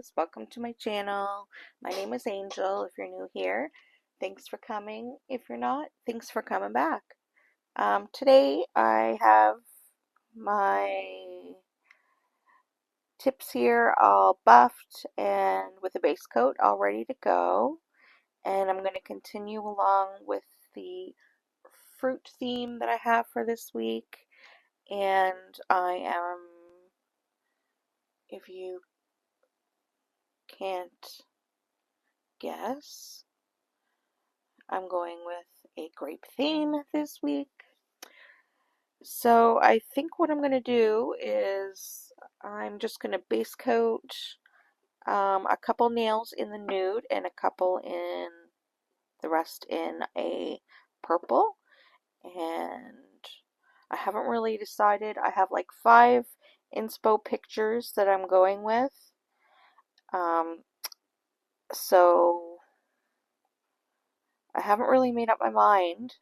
friends, welcome to my channel. My name is Angel if you're new here. Thanks for coming. If you're not, thanks for coming back. Today I have my tips here all buffed and with a base coat all ready to go. And I'm going to continue along with the fruit theme that I have for this week. And I am, if you can't guess, I'm going with a grape theme this week. So I think what I'm going to do is I'm just going to base coat a couple nails in the nude and a couple in the rest in a purple. And I haven't really decided. I have like 5 inspo pictures that I'm going with. So I haven't really made up my mind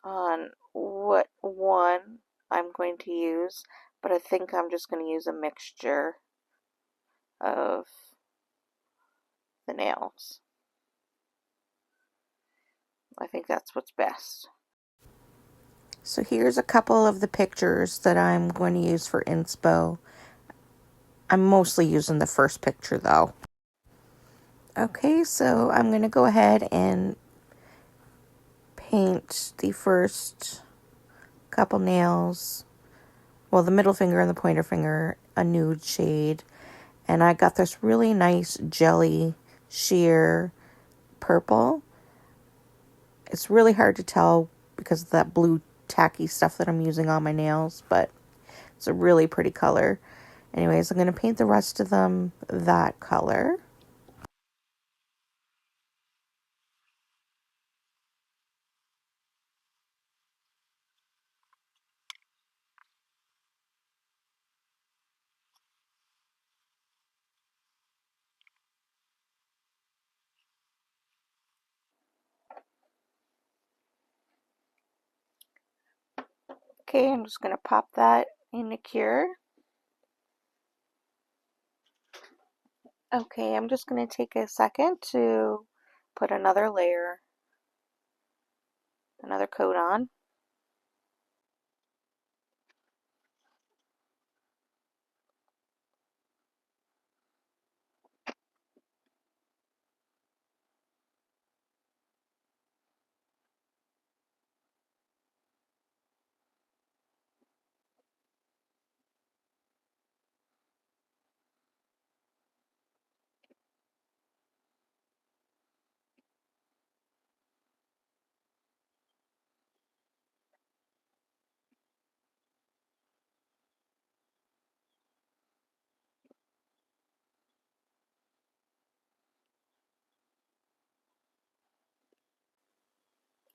on what one I'm going to use, but I think I'm just going to use a mixture of the nails. I think that's what's best. So here's a couple of the pictures that I'm going to use for inspo. I'm mostly using the first picture though. Okay, so I'm going to go ahead and paint the first couple nails, well, the middle finger and the pointer finger, a nude shade. And I got this really nice jelly sheer purple. It's really hard to tell because of that blue tacky stuff that I'm using on my nails, but it's a really pretty color. Anyways, I'm going to paint the rest of them that color. Okay, I'm just going to pop that in the cure. Okay, I'm just going to take a second to put another layer, another coat on.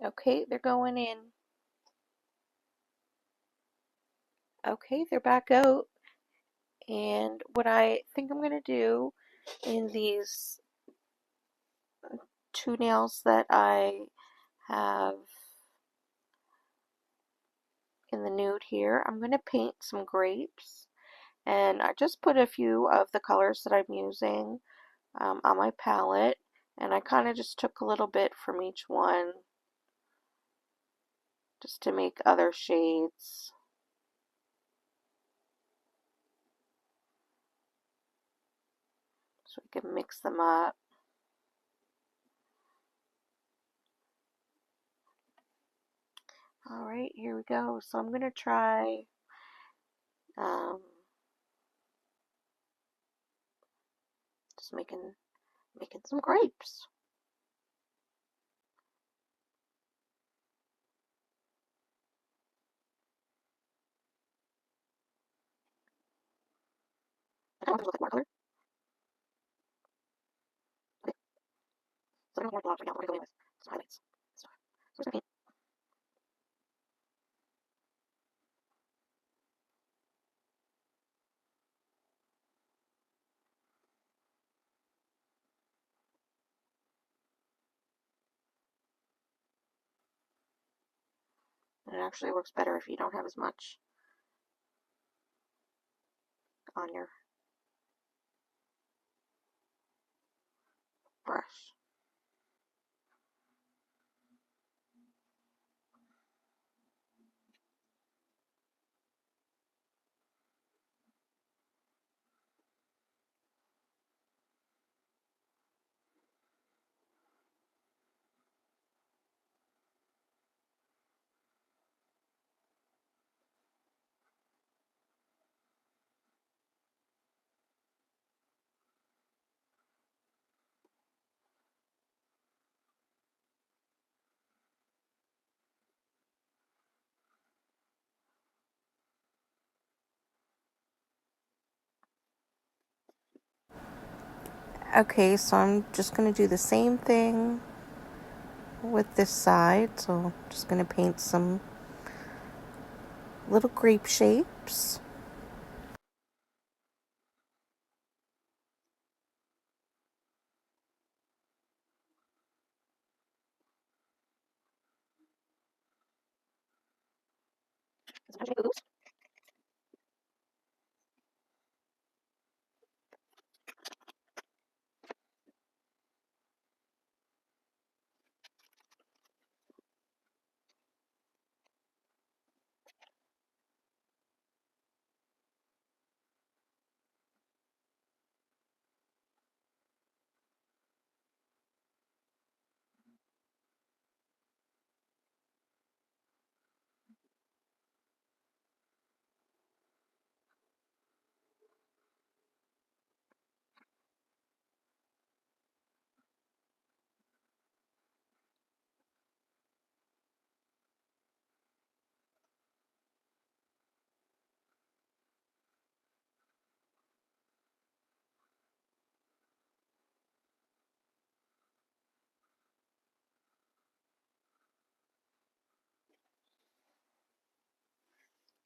Okay, they're going in. Okay, they're back out. And what I think I'm going to do in these 2 nails that I have in the nude here, I'm going to paint some grapes. And I just put a few of the colors that I'm using on my palette. And I kind of just took a little bit from each one just to make other shades. So we can mix them up. Alright, here we go. So I'm going to try just making some grapes. I want to look like watercolor. Okay, so I don't have more blobs right now. We're going to go in with some highlights. So we're just going to paint. And it actually works better if you don't have as much on your brush. Okay, so I'm just going to do the same thing with this side. So I'm just going to paint some little grape shapes.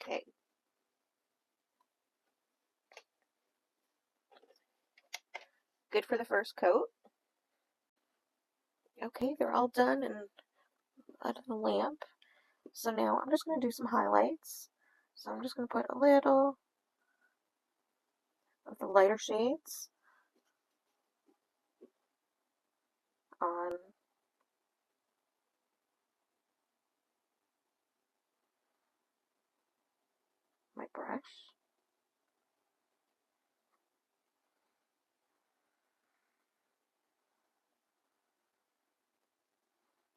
Okay. Good for the first coat. Okay, they're all done and out of the lamp. So now I'm just going to do some highlights. So I'm just going to put a little of the lighter shades on my brush.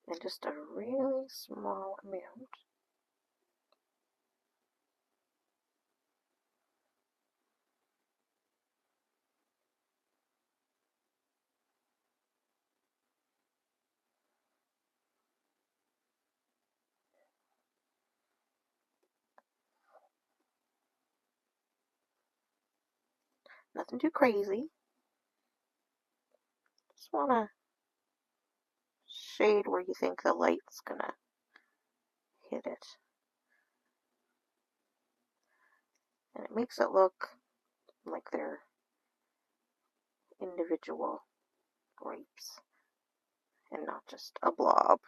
And just a really small amount. Nothing too crazy. Just want to shade where you think the light's going to hit it. And it makes it look like they're individual grapes and not just a blob.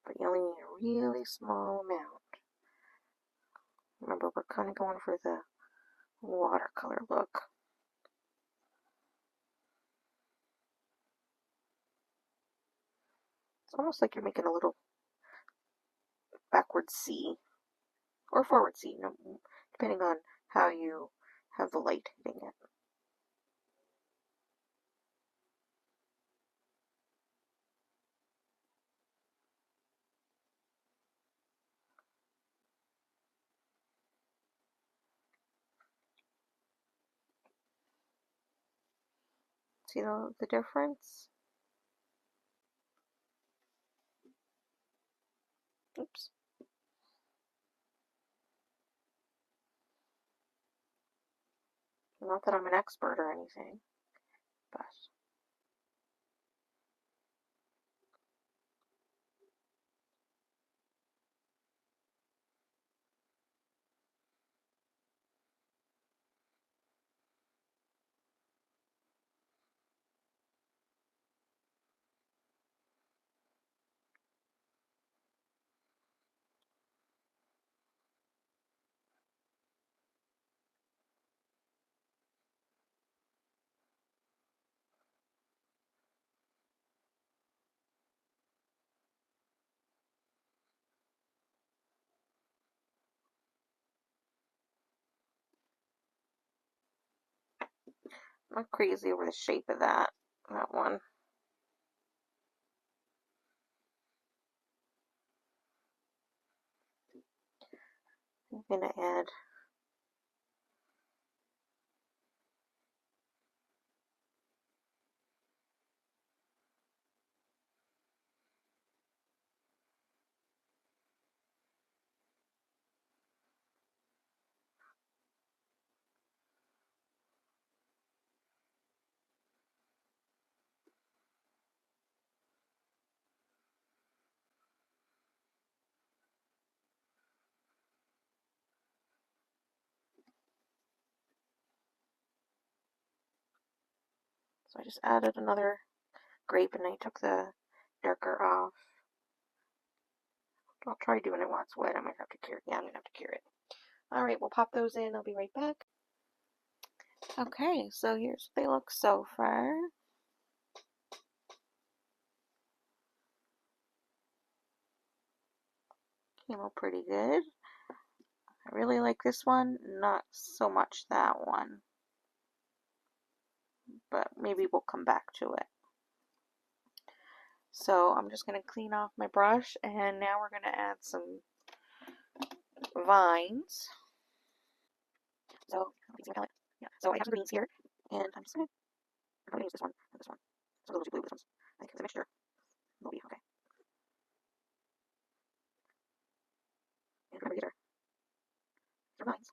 But you only need a really small amount. Remember, we're kind of going for the watercolor look. It's almost like you're making a little backward C or forward C, depending on how you have the light hitting it. See the difference? Oops. Not that I'm an expert or anything, but I'm not crazy over the shape of that one. I'm gonna add so I just added another grape and I took the darker off. I'll try doing it while it's wet. I might have to cure it. Yeah, I'm gonna have to cure it. Alright, we'll pop those in. I'll be right back. Okay, so here's what they look so far. Came out pretty good. I really like this one, not so much that one, but maybe we'll come back to it. So I'm just going to clean off my brush, and now we're going to add some vines. So, yeah. So I have some greens here, and I'm just going to use this one and this one. So a little too blue, this one's, I think it's a mixture. It'll be okay. And remember, these are vines.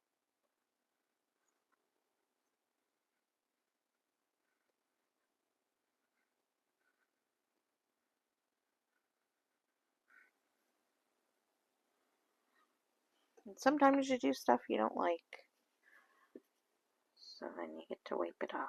And sometimes you do stuff you don't like, so then you get to wipe it off.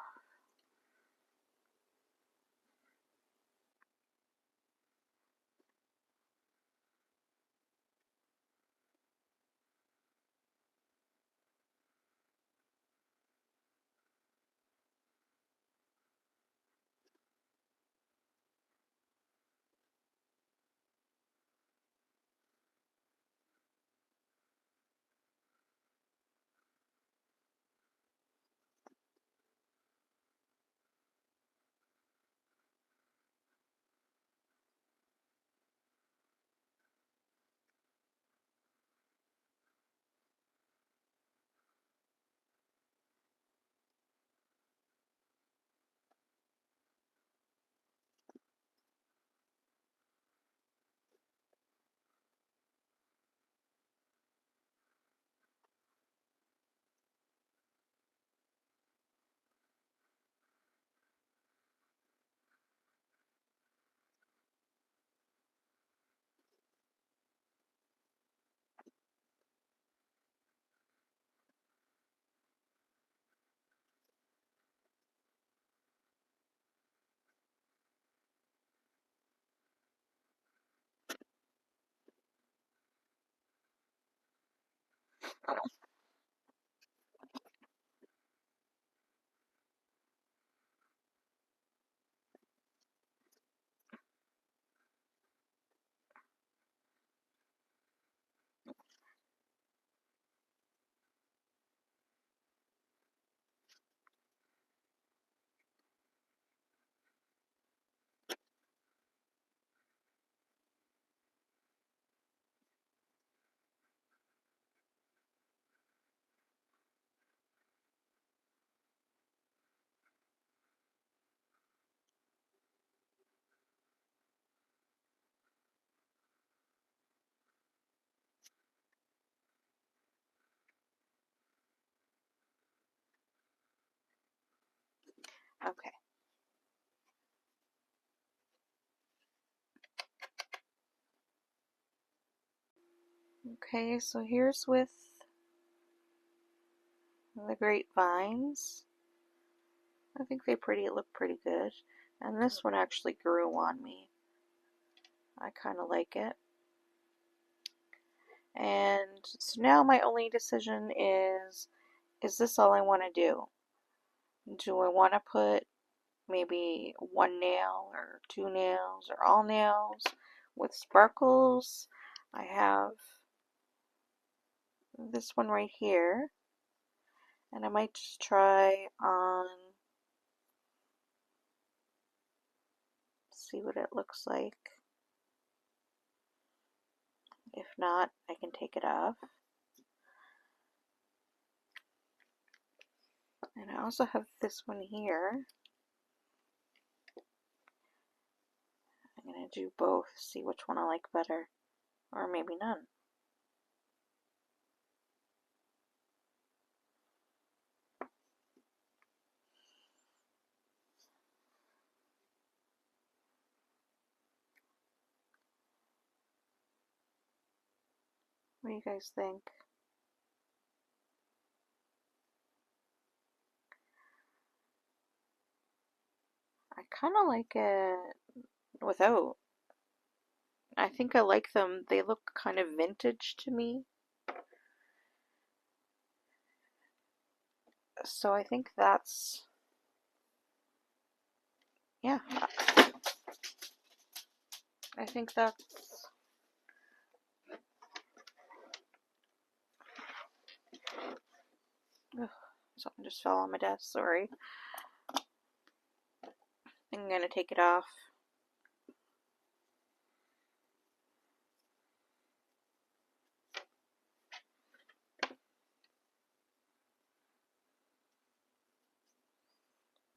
Okay. Okay, so here's with the grapevines. I think they look pretty good. And this one actually grew on me. I kind of like it. And so now my only decision is this all I want to do? Do I want to put maybe one nail or two nails or all nails with sparkles? I have this one right here. And I might just try on see what it looks like. If not, I can take it off. And I also have this one here. I'm going to do both, see which one I like better, or maybe none. What do you guys think? I kind of like it without. I think I like them. They look kind of vintage to me. So I think that's, yeah, I think that's, ugh, something just fell on my desk, sorry. I'm going to take it off.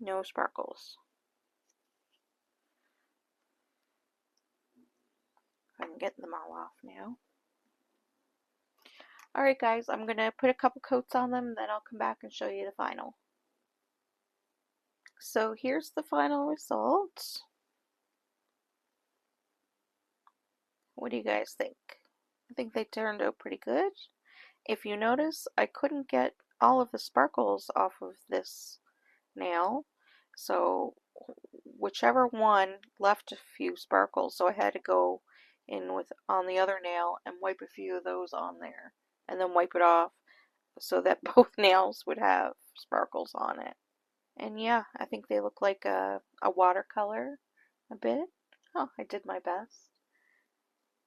No sparkles. I'm getting them all off now. Alright guys, I'm going to put a couple coats on them, then I'll come back and show you the final. So here's the final result. What do you guys think? I think they turned out pretty good. If you notice, I couldn't get all of the sparkles off of this nail, so whichever one left a few sparkles, so I had to go in with on the other nail and wipe a few of those on there and then wipe it off so that both nails would have sparkles on it. And yeah, I think they look like a watercolor a bit. Oh, I did my best.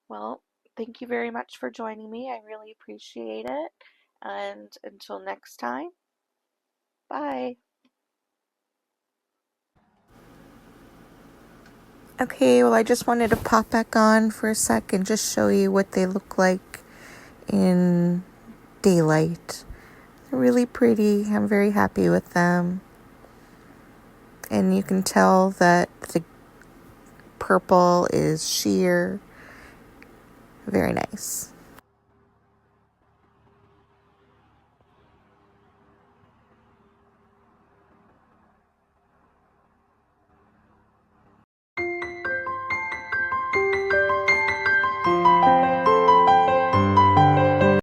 Well, thank you very much for joining me. I really appreciate it. And until next time, bye. Okay, well, I just wanted to pop back on for a sec and just show you what they look like in daylight. They're really pretty. I'm very happy with them. And you can tell that the purple is sheer. Very nice.